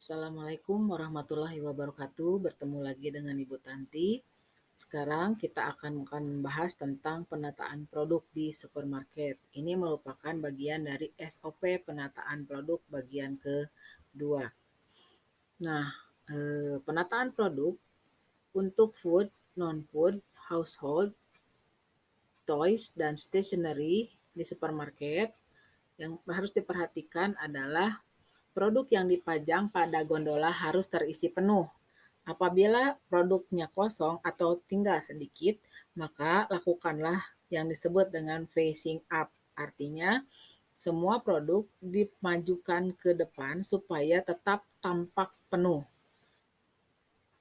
Assalamualaikum warahmatullahi wabarakatuh. Bertemu lagi dengan Ibu Tanti. Sekarang kita akan membahas tentang penataan produk di supermarket. Ini merupakan bagian dari SOP penataan produk bagian kedua. Nah, penataan produk untuk food, non-food, household, toys, dan stationery di supermarket yang harus diperhatikan adalah produk yang dipajang pada gondola harus terisi penuh. Apabila produknya kosong atau tinggal sedikit, maka lakukanlah yang disebut dengan facing up. Artinya, semua produk dimajukan ke depan supaya tetap tampak penuh.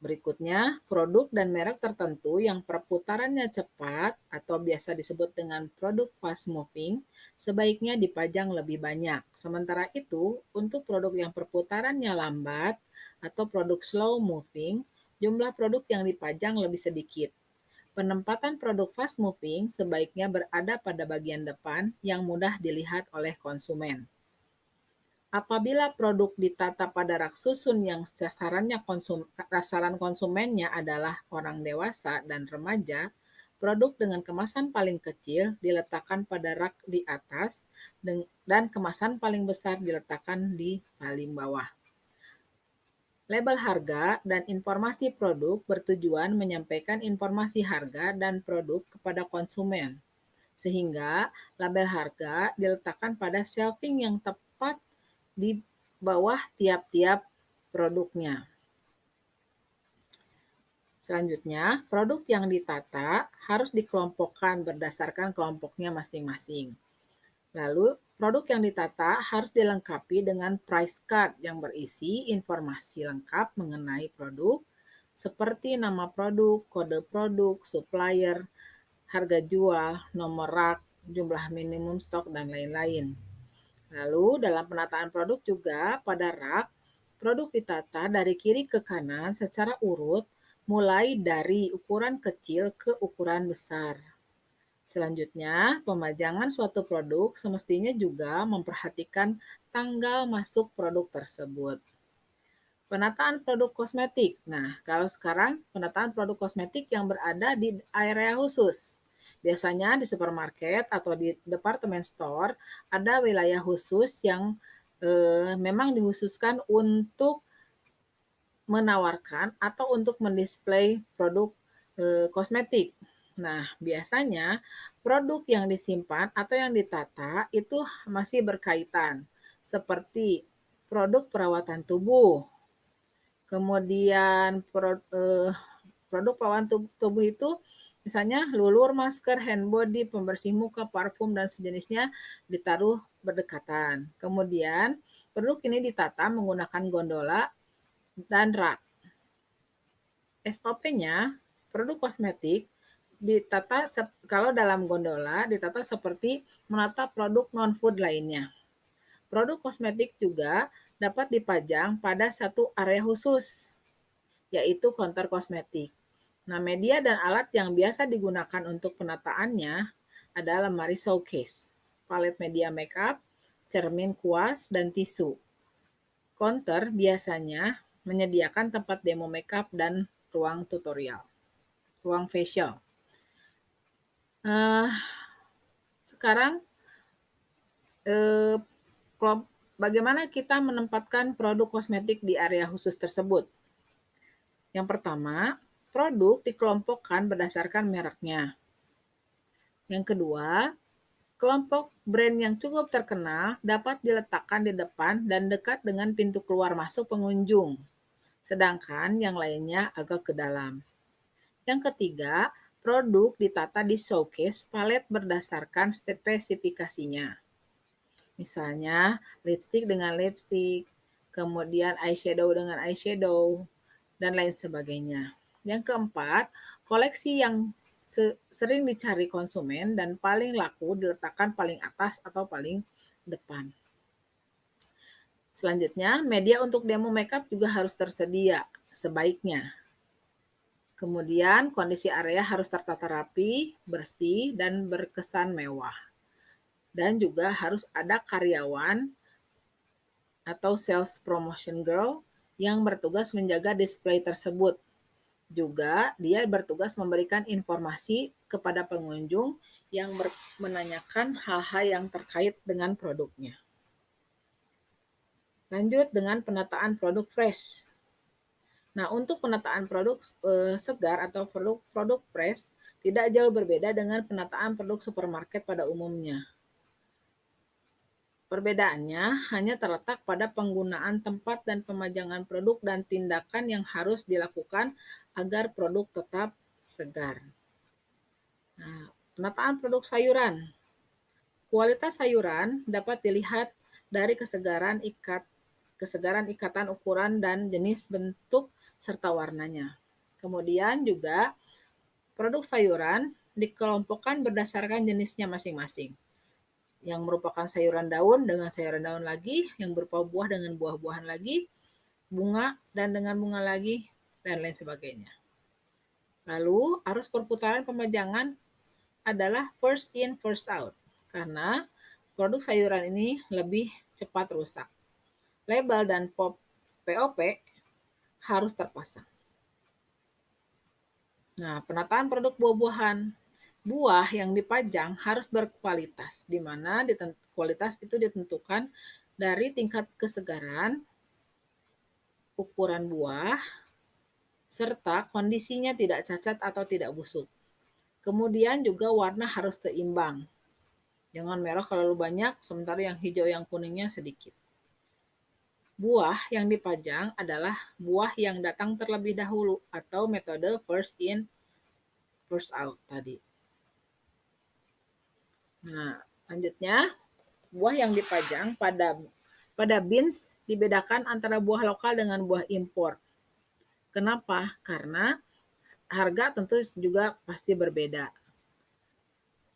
Berikutnya, produk dan merek tertentu yang perputarannya cepat atau biasa disebut dengan produk fast moving sebaiknya dipajang lebih banyak. Sementara itu, untuk produk yang perputarannya lambat atau produk slow moving, jumlah produk yang dipajang lebih sedikit. Penempatan produk fast moving sebaiknya berada pada bagian depan yang mudah dilihat oleh konsumen. Apabila produk ditata pada rak susun yang sasaran konsumennya adalah orang dewasa dan remaja, produk dengan kemasan paling kecil diletakkan pada rak di atas dan kemasan paling besar diletakkan di paling bawah. Label harga dan informasi produk bertujuan menyampaikan informasi harga dan produk kepada konsumen, sehingga label harga diletakkan pada shelving yang tepat di bawah tiap-tiap produknya. Selanjutnya, produk yang ditata harus dikelompokkan berdasarkan kelompoknya masing-masing. Lalu, produk yang ditata harus dilengkapi dengan price card yang berisi informasi lengkap mengenai produk, seperti nama produk, kode produk, supplier, harga jual, nomor rak, jumlah minimum stok, dan lain-lain. Lalu dalam penataan produk juga pada rak, produk ditata dari kiri ke kanan secara urut mulai dari ukuran kecil ke ukuran besar. Selanjutnya, pemajangan suatu produk semestinya juga memperhatikan tanggal masuk produk tersebut. Penataan produk kosmetik. Nah, kalau sekarang penataan produk kosmetik yang berada di area khusus. Biasanya di supermarket atau di department store ada wilayah khusus yang memang dikhususkan untuk menawarkan atau untuk mendisplay produk kosmetik. Nah, biasanya produk yang disimpan atau yang ditata itu masih berkaitan, seperti produk perawatan tubuh, kemudian produk perawatan tubuh itu misalnya lulur, masker, hand body, pembersih muka, parfum, dan sejenisnya ditaruh berdekatan. Kemudian produk ini ditata menggunakan gondola dan rak. SOP-nya, produk kosmetik ditata kalau dalam gondola ditata seperti menata produk non-food lainnya. Produk kosmetik juga dapat dipajang pada satu area khusus, yaitu counter kosmetik. Nah, media dan alat yang biasa digunakan untuk penataannya adalah lemari showcase, palet media makeup, cermin kuas, dan tisu. Counter biasanya menyediakan tempat demo makeup dan ruang tutorial, ruang facial. Sekarang bagaimana kita menempatkan produk kosmetik di area khusus tersebut? Yang pertama, produk dikelompokkan berdasarkan mereknya. Yang kedua, kelompok brand yang cukup terkenal dapat diletakkan di depan dan dekat dengan pintu keluar masuk pengunjung, sedangkan yang lainnya agak ke dalam. Yang ketiga, produk ditata di showcase palet berdasarkan spesifikasinya. Misalnya, lipstick dengan lipstick, kemudian eyeshadow dengan eyeshadow, dan lain sebagainya. Yang keempat, koleksi yang sering dicari konsumen dan paling laku diletakkan paling atas atau paling depan. Selanjutnya, media untuk demo makeup juga harus tersedia sebaiknya. Kemudian, kondisi area harus tertata rapi, bersih, dan berkesan mewah. Dan juga harus ada karyawan atau sales promotion girl yang bertugas menjaga display tersebut. Juga dia bertugas memberikan informasi kepada pengunjung yang menanyakan hal-hal yang terkait dengan produknya. Lanjut dengan penataan produk fresh. Nah, untuk penataan produk segar atau produk fresh tidak jauh berbeda dengan penataan produk supermarket pada umumnya. Perbedaannya hanya terletak pada penggunaan tempat dan pemajangan produk dan tindakan yang harus dilakukan agar produk tetap segar. Nah, penataan produk sayuran. Kualitas sayuran dapat dilihat dari kesegaran ikatan ukuran dan jenis bentuk serta warnanya. Kemudian juga produk sayuran dikelompokkan berdasarkan jenisnya masing-masing. Yang merupakan sayuran daun dengan sayuran daun lagi, yang berupa buah dengan buah-buahan lagi, bunga dan dengan bunga lagi, dan lain sebagainya. Lalu arus perputaran pemajangan adalah first in first out, karena produk sayuran ini lebih cepat rusak. Label dan POP harus terpasang. Nah, penataan produk buah-buahan. Buah yang dipajang harus berkualitas, di mana kualitas itu ditentukan dari tingkat kesegaran, ukuran buah, serta kondisinya tidak cacat atau tidak busuk. Kemudian juga warna harus seimbang. Jangan merah terlalu banyak, sementara yang hijau yang kuningnya sedikit. Buah yang dipajang adalah buah yang datang terlebih dahulu atau metode first in, first out tadi. Nah, lanjutnya buah yang dipajang pada bins dibedakan antara buah lokal dengan buah impor. Kenapa? Karena harga tentu juga pasti berbeda.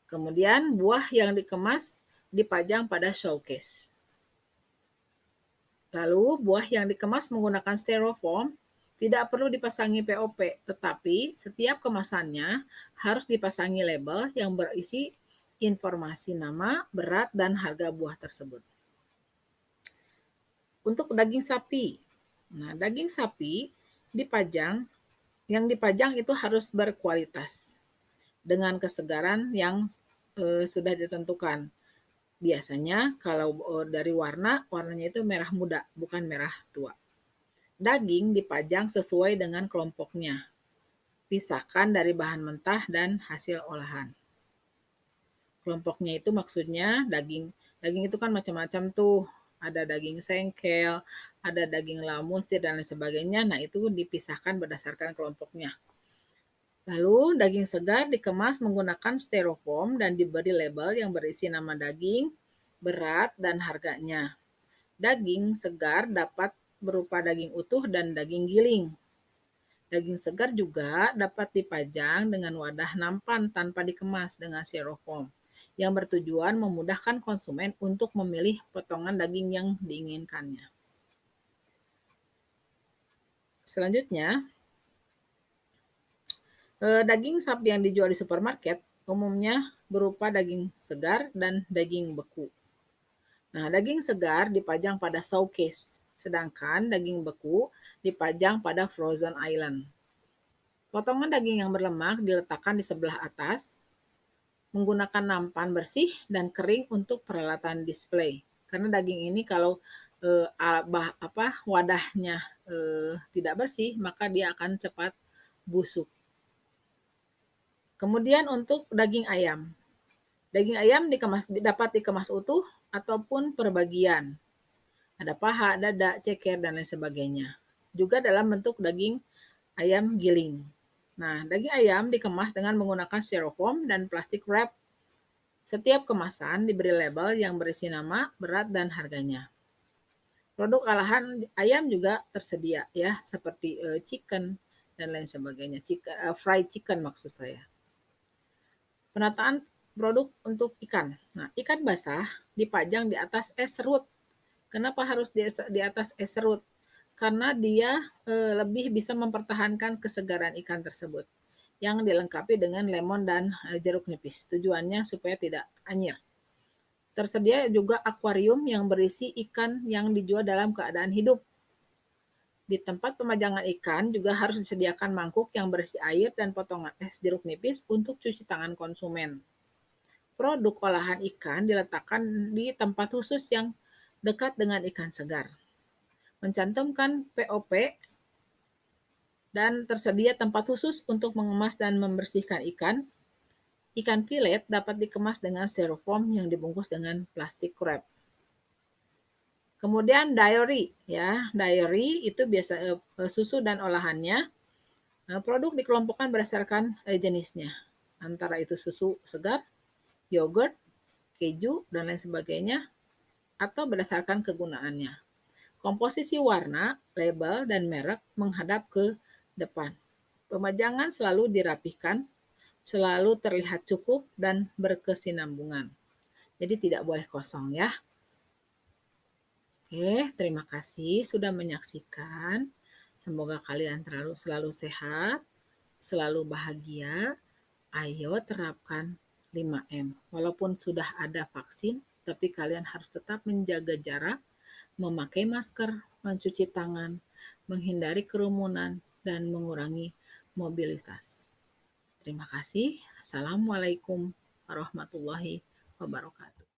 Kemudian buah yang dikemas dipajang pada showcase. Lalu buah yang dikemas menggunakan styrofoam tidak perlu dipasangi POP, tetapi setiap kemasannya harus dipasangi label yang berisi informasi nama, berat, dan harga buah tersebut. Untuk daging sapi. Nah, daging sapi yang dipajang itu harus berkualitas dengan kesegaran yang sudah ditentukan. Biasanya kalau dari warnanya itu merah muda, bukan merah tua. Daging dipajang sesuai dengan kelompoknya. Pisahkan dari bahan mentah dan hasil olahan. Kelompoknya itu maksudnya daging itu kan macam-macam tuh. Ada daging sengkel, ada daging lamusir dan lain sebagainya. Nah, itu dipisahkan berdasarkan kelompoknya. Lalu daging segar dikemas menggunakan styrofoam dan diberi label yang berisi nama daging, berat, dan harganya. Daging segar dapat berupa daging utuh dan daging giling. Daging segar juga dapat dipajang dengan wadah nampan tanpa dikemas dengan styrofoam, yang bertujuan memudahkan konsumen untuk memilih potongan daging yang diinginkannya. Selanjutnya, daging sapi yang dijual di supermarket umumnya berupa daging segar dan daging beku. Nah, daging segar dipajang pada showcase, sedangkan daging beku dipajang pada frozen island. Potongan daging yang berlemak diletakkan di sebelah atas, menggunakan nampan bersih dan kering untuk peralatan display. Karena daging ini kalau wadahnya tidak bersih, maka dia akan cepat busuk. Kemudian untuk daging ayam. Daging ayam dapat dikemas utuh ataupun per bagian. Ada paha, dada, ceker, dan lain sebagainya. Juga dalam bentuk daging ayam giling. Nah, daging ayam dikemas dengan menggunakan styrofoam dan plastik wrap. Setiap kemasan diberi label yang berisi nama, berat, dan harganya. Produk olahan ayam juga tersedia ya, seperti chicken dan lain sebagainya. Fried chicken maksud saya. Penataan produk untuk ikan. Nah, ikan basah dipajang di atas es serut. Kenapa harus di atas es serut? Karena dia lebih bisa mempertahankan kesegaran ikan tersebut yang dilengkapi dengan lemon dan jeruk nipis. Tujuannya supaya tidak anyir. Tersedia juga akuarium yang berisi ikan yang dijual dalam keadaan hidup. Di tempat pemajangan ikan juga harus disediakan mangkuk yang berisi air dan potongan es jeruk nipis untuk cuci tangan konsumen. Produk olahan ikan diletakkan di tempat khusus yang dekat dengan ikan segar. Mencantumkan POP dan tersedia tempat khusus untuk mengemas dan membersihkan ikan. Ikan filet dapat dikemas dengan styrofoam yang dibungkus dengan plastik wrap. Kemudian dairy ya, dairy itu biasa susu dan olahannya. Produk dikelompokkan berdasarkan jenisnya. Antara itu susu segar, yogurt, keju, dan lain sebagainya, atau berdasarkan kegunaannya. Komposisi warna, label, dan merek menghadap ke depan. Pemajangan selalu dirapihkan, selalu terlihat cukup dan berkesinambungan. Jadi tidak boleh kosong ya. Oke, terima kasih sudah menyaksikan. Semoga kalian selalu sehat, selalu bahagia. Ayo terapkan 5M. Walaupun sudah ada vaksin, tapi kalian harus tetap menjaga jarak, memakai masker, mencuci tangan, menghindari kerumunan, dan mengurangi mobilitas. Terima kasih. Assalamualaikum warahmatullahi wabarakatuh.